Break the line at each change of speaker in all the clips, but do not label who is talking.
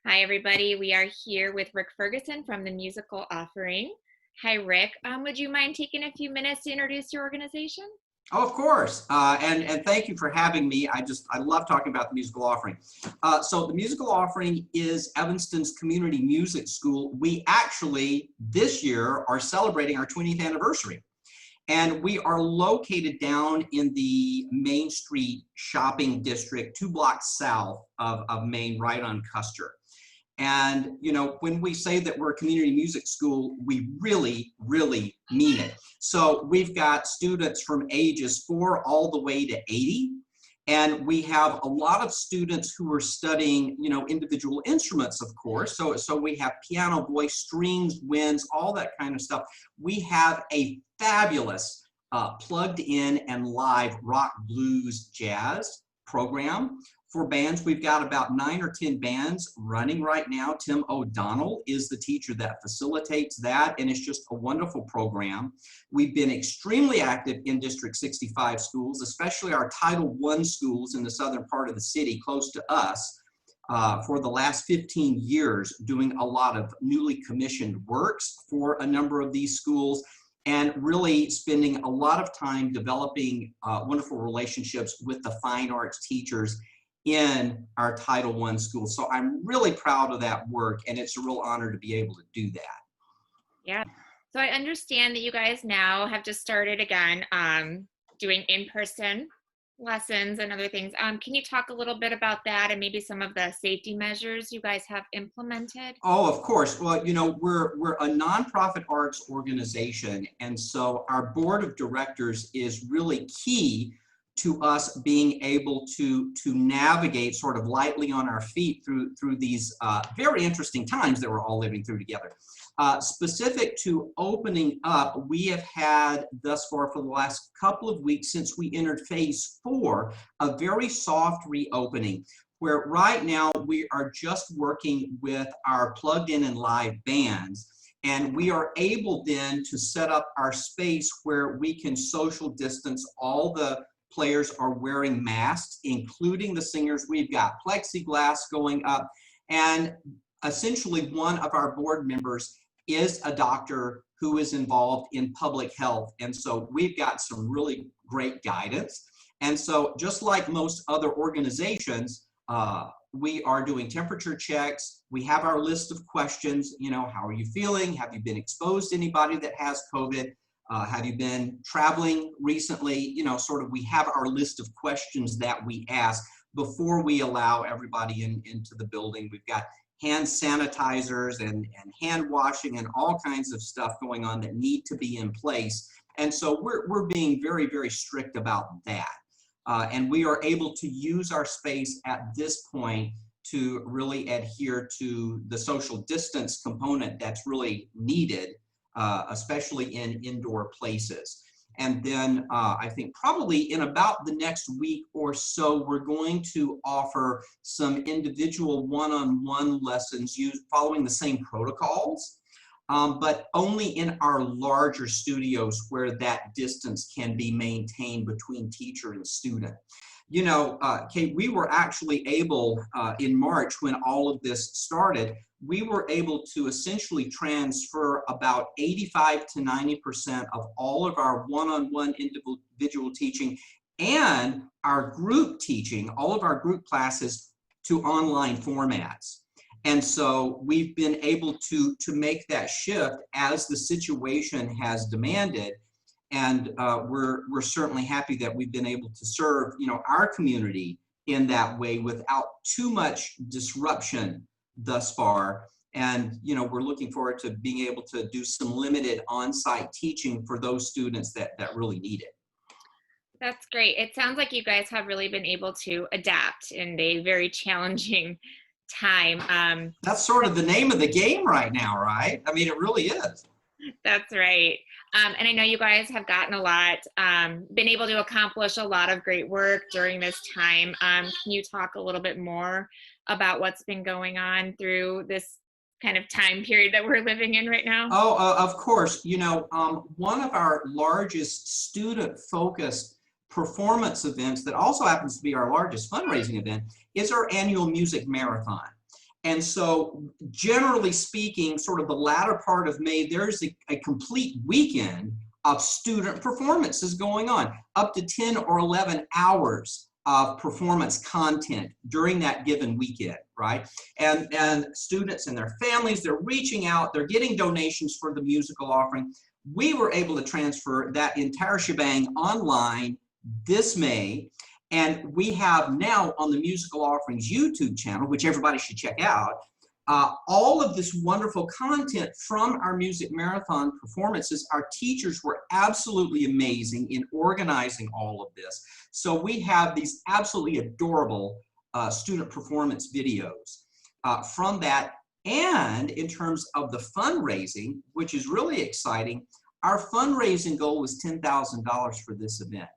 Hi, everybody. We are here with Rick Ferguson from the Musical Offering. Hi, Rick. Would you mind taking a few minutes to introduce your organization?
Oh, of course. And thank you for having me. I love talking about the Musical Offering. So the Musical Offering is Evanston's community music school. We actually, this year, are celebrating our 20th anniversary. And we are located down in the Main Street shopping district, 2 blocks south of Main, right on Custer. And, when we say that we're a community music school, we really, really mean it. So we've got students from ages 4 all the way to 80. And we have a lot of students who are studying, individual instruments, of course. So we have piano, voice, strings, winds, all that kind of stuff. We have a fabulous plugged in and live rock, blues, jazz program. For bands, we've got about 9 or 10 bands running right now. Tim O'Donnell is the teacher that facilitates that, and it's just a wonderful program. We've been extremely active in District 65 schools, especially our Title I schools in the southern part of the city, close to us, for the last 15 years, doing a lot of newly commissioned works for a number of these schools, and really spending a lot of time developing wonderful relationships with the fine arts teachers in our Title I school. So I'm really proud of that work, and it's a real honor to be able to do that.
Yeah. So I understand that you guys now have just started again doing in-person lessons and other things. Can you talk a little bit about that and maybe some of the safety measures you guys have implemented?
Oh, of course. Well, we're a nonprofit arts organization, and so our board of directors is really key to us being able to navigate sort of lightly on our feet through these very interesting times that we're all living through together. Specific to opening up, we have had thus far for the last couple of weeks since we entered phase 4, a very soft reopening, where right now we are just working with our plugged in and live bands. And we are able then to set up our space where we can social distance. All the players are wearing masks, including the singers. We've got plexiglass going up. And essentially one of our board members is a doctor who is involved in public health. And so we've got some really great guidance. And so just like most other organizations, we are doing temperature checks. We have our list of questions. How are you feeling? Have you been exposed to anybody that has COVID? Have you been traveling recently? Sort of we have our list of questions that we ask before we allow everybody into the building. We've got hand sanitizers and hand washing and all kinds of stuff going on that need to be in place. And so we're being very, very strict about that. And we are able to use our space at this point to really adhere to the social distance component that's really needed, especially in indoor places. And then I think probably in about the next week or so, we're going to offer some individual one-on-one lessons following the same protocols, but only in our larger studios where that distance can be maintained between teacher and student. Kate, we were actually able in March, when all of this started, we were able to essentially transfer about 85 to 90% of all of our one-on-one individual teaching and our group teaching, all of our group classes, to online formats. And so we've been able to make that shift as the situation has demanded. And we're certainly happy that we've been able to serve, our community in that way without too much disruption thus far. And, we're looking forward to being able to do some limited on-site teaching for those students that really need it.
That's great. It sounds like you guys have really been able to adapt in a very challenging time.
That's sort of the name of the game right now, right? I mean, it really is.
That's right. And I know you guys have gotten a lot, been able to accomplish a lot of great work during this time. Can you talk a little bit more about what's been going on through this kind of time period that we're living in right now?
Oh, of course. One of our largest student-focused performance events that also happens to be our largest fundraising event is our annual music marathon. And so generally speaking, sort of the latter part of May, there's a complete weekend of student performances going on, up to 10 or 11 hours of performance content during that given weekend, right? And students and their families, they're reaching out, they're getting donations for the musical offering. We were able to transfer that entire shebang online this May. And we have now on the Musical Offerings YouTube channel, which everybody should check out, all of this wonderful content from our music marathon performances. Our teachers were absolutely amazing in organizing all of this. So we have these absolutely adorable student performance videos from that. And in terms of the fundraising, which is really exciting, our fundraising goal was $10,000 for this event.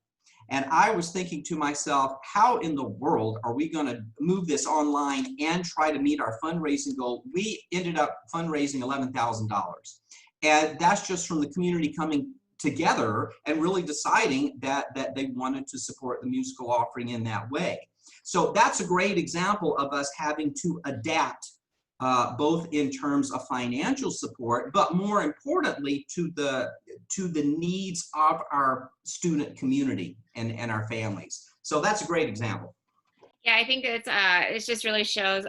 And I was thinking to myself, how in the world are we going to move this online and try to meet our fundraising goal? We ended up fundraising $11,000. And that's just from the community coming together and really deciding that they wanted to support the musical offering in that way. So that's a great example of us having to adapt both in terms of financial support, but more importantly to the needs of our student community and our families. So that's a great example.
Yeah, I think it just really shows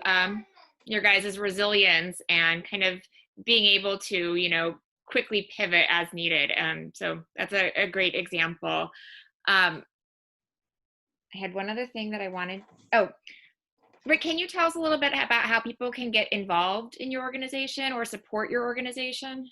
your guys' resilience and kind of being able to, you know, quickly pivot as needed. So that's a great example. I had one other thing that I wanted. Oh, Rick, can you tell us a little bit about how people can get involved in your organization or support your organization?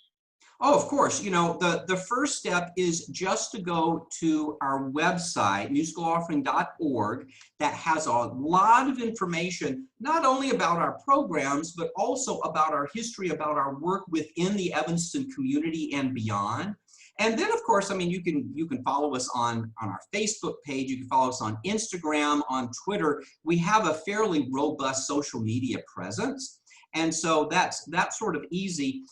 Oh, of course. You know, the first step is just to go to our website, musicaloffering.org, that has a lot of information, not only about our programs, but also about our history, about our work within the Evanston community and beyond. And then, of course, I mean, you can follow us on our Facebook page. You can follow us on Instagram, on Twitter. We have a fairly robust social media presence. And so that's sort of easy.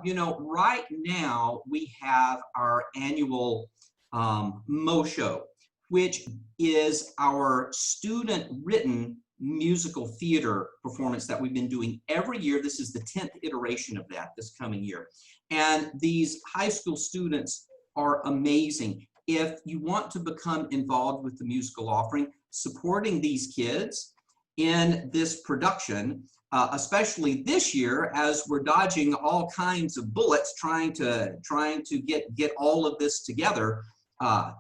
You know, right now we have our annual Mo Show, which is our student-written musical theater performance that we've been doing every year. This is the 10th iteration of that this coming year. And these high school students are amazing. If you want to become involved with the musical offering, supporting these kids in this production, especially this year as we're dodging all kinds of bullets trying to get all of this together.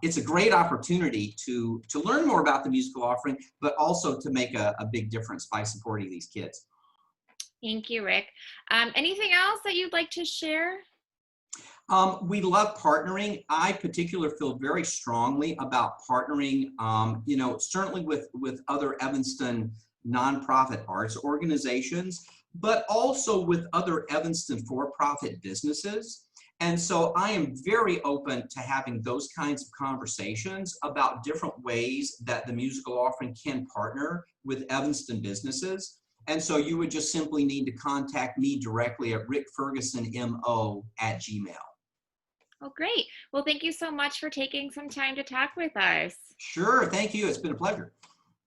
It's a great opportunity to learn more about the musical offering, but also to make a big difference by supporting these kids.
Thank you, Rick. Anything else that you'd like to share?
We love partnering. I particularly feel very strongly about partnering, you know, certainly with other Evanston nonprofit arts organizations, but also with other Evanston for-profit businesses. And so I am very open to having those kinds of conversations about different ways that the musical offering can partner with Evanston businesses. And so you would just simply need to contact me directly at rickfergusonmo@gmail.com.
Oh, great. Well, thank you so much for taking some time to talk with us.
Sure, thank you. It's been a pleasure.